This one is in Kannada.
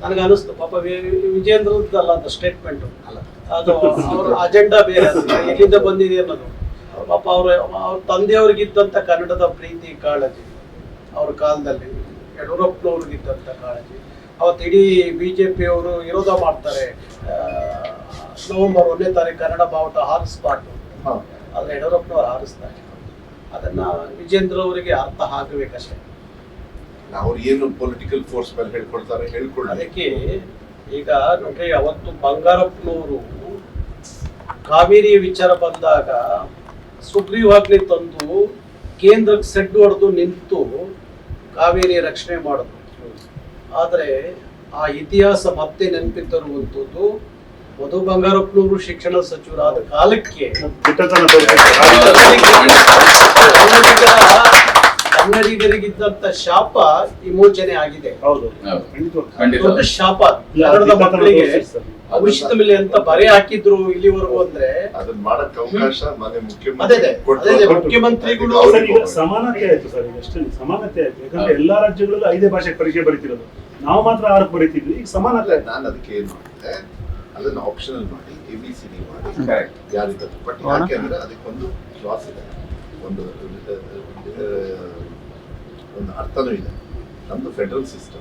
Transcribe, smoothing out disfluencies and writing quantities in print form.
ನನಗೆ ಅನಿಸ್ತು ಪಾಪ ವಿಜೇಂದ್ರದ್ದಲ್ಲ ಅದು ಸ್ಟೇಟ್ಮೆಂಟು, ಅದು ಅವ್ರ ಅಜೆಂಡಾ ಬೇರೆ, ಎಲ್ಲಿಂದ ಬಂದಿದೆ ಅನ್ನೋದು. ಪಾಪ ಅವ್ರ ತಂದೆಯವ್ರಿಗಿದ್ದಂಥ ಕನ್ನಡದ ಪ್ರೀತಿ ಕಾಳಜಿ, ಅವ್ರ ಕಾಲದಲ್ಲಿ ಯಡಿಯೂರಪ್ಪನವ್ರಿಗಿದ್ದಂಥ ಕಾಳಜಿ, ಅವತ್ತು ಇಡೀ BJP ಅವರು ವಿರೋಧ ಮಾಡ್ತಾರೆ, ನವೆಂಬರ್ 1ನೇ ತಾರೀಕು ಕನ್ನಡ ಬಾವುಟ ಹಾರಿಸ್ಬಾರ್ದು, ಆದರೆ ಯಡಿಯೂರಪ್ಪನವ್ರು ಹಾರಿಸ್ತಾರೆ. ಅದನ್ನ ವಿಜೇಂದ್ರ ಅವರಿಗೆ ಅರ್ಥ ಆಗಬೇಕಷ್ಟೇ. ಅವ್ರು ಏನು ಪೊಲಿಟಿಕಲ್ ಫೋರ್ಸ್ ಮೇಲೆ ಹೇಳ್ಕೊಳ್ತಾರೆ ಹೇಳ್ಕೊಳ್ಳಿ. ಅದಕ್ಕೆ ಈಗ ನೋಡ್ರಿ, ಅವತ್ತು ಬಂಗಾರಪ್ಪನವರು ಕಾವೇರಿ ವಿಚಾರ ಬಂದಾಗ ಸುಗ್ರೀವಾಜ್ಞೆ ತಂದು ಕೇಂದ್ರಕ್ಕೆ ಸೆಡ್ಡು ಹೊಡೆದು ನಿಂತು ಕಾವೇರಿ ರಕ್ಷಣೆ ಮಾಡಿದ್ರು. ಆದರೆ ಆ ಇತಿಹಾಸ ಮತ್ತೆ ನೆನಪಿಗೆ ತರುವಂಥದ್ದು ಮಧು ಬಂಗಾರಪ್ಪನವರು ಶಿಕ್ಷಣ ಸಚಿವರಾದ ಕಾಲಕ್ಕೆ ಕನ್ನಡಿಗರಿಗಿದ್ದಂತ ಶಾಪ ವಿಮೋಚನೆ ಆಗಿದೆ. ದೊಡ್ಡ ಶಾಪ ಕನ್ನಡದ ಮಕ್ಕಳಿಗೆ ಔಷಧ ಮೇಲೆ ಅಂತ ಬರೆ ಹಾಕಿದ್ರು ಇಲ್ಲಿವರೆಗೂ. ಅಂದ್ರೆ ಅದನ್ನ ಮಾಡಕ್ಕೆ ಅವಕಾಶ ಮುಖ್ಯಮಂತ್ರಿಗಳು ಸಮಾನತೆ ಆಯ್ತು ಸರ್, ಈಗ ಅಷ್ಟೇ ಸಮಾನತೆ ಆಯ್ತು. ಯಾಕಂದ್ರೆ ಎಲ್ಲಾ ರಾಜ್ಯಗಳಲ್ಲೂ 5 ಭಾಷೆ ಪರೀಕ್ಷೆ ಬರೀತಿರೋದು, ನಾವು ಮಾತ್ರ 6 ಬರೀತಿದ್ವಿ. ಈಗ ಸಮಾನತೆ. ನಾನು ಅದಕ್ಕೆ ಏನ್ ಮಾಡಿದೆ, ಅದನ್ನ ಆಪ್ಷನಲ್ ಮಾಡಿ ABCD ಮಾಡಿ ಯಾರಿಗ ಬಟ್ ಯಾಕೆ ಅಂದ್ರೆ ಅದಕ್ಕೊಂದು ಕ್ಲಾಸ್ ಇದೆ, ಒಂದು ಅರ್ಥನೂ ಇದೆ. ನಮ್ದು ಫೆಡರಲ್ ಸಿಸ್ಟಮ್,